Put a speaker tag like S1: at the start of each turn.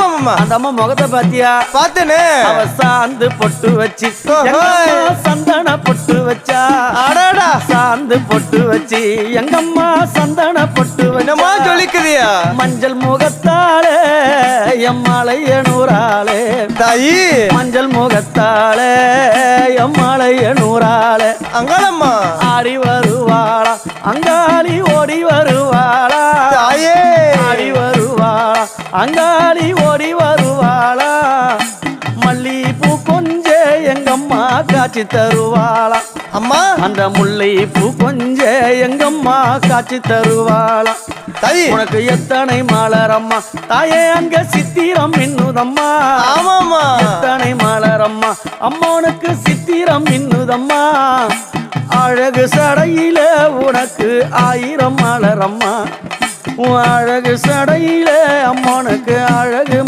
S1: ஆமா
S2: அந்த அம்மா முகத்தை பாத்தியா?
S1: பாத்தேனே.
S2: அவ சாந்து பொட்டு வச்சு சந்தன பொட்டு வச்சா.
S1: அடடா
S2: சாந்து பொட்டு வச்சு எங்கம்மா சந்தன பொட்டு
S1: என்னமா சொல்லிக்குதியா?
S2: மஞ்சள் முகத்தாலே எம்மாளைய நூறாளே
S1: தாயி.
S2: மஞ்சள் முகத்தாலே எம்மாளைய நூறாளே
S1: அங்காளம்மா
S2: ஆடி வருவாளா அங்காளி ஓடி வருவாளா
S1: தாயே.
S2: ஆடி வருவாளா அங்காளி ஓடி வருவாளா மல்லிப்பூ கொஞ்ச எங்கம்மா காட்சி தருவாளா
S1: அம்மா
S2: அந்த முல்லை பூ கொஞ்ச எங்கம்மா காட்சி தருவாளா
S1: தாயி.
S2: உனக்கு எத்தனை மலரம்மா தாயே அங்க சித்திரம் இன்னுதம்மா.
S1: ஆமாமா
S2: எத்தனை மலரம்மா அம்மனுக்கு சித்திரம் இன்னுதம்மா. அழகு சடையில உனக்கு 1000 மலரம்மா. அழகு சடையில அம்மனுக்கு அழகு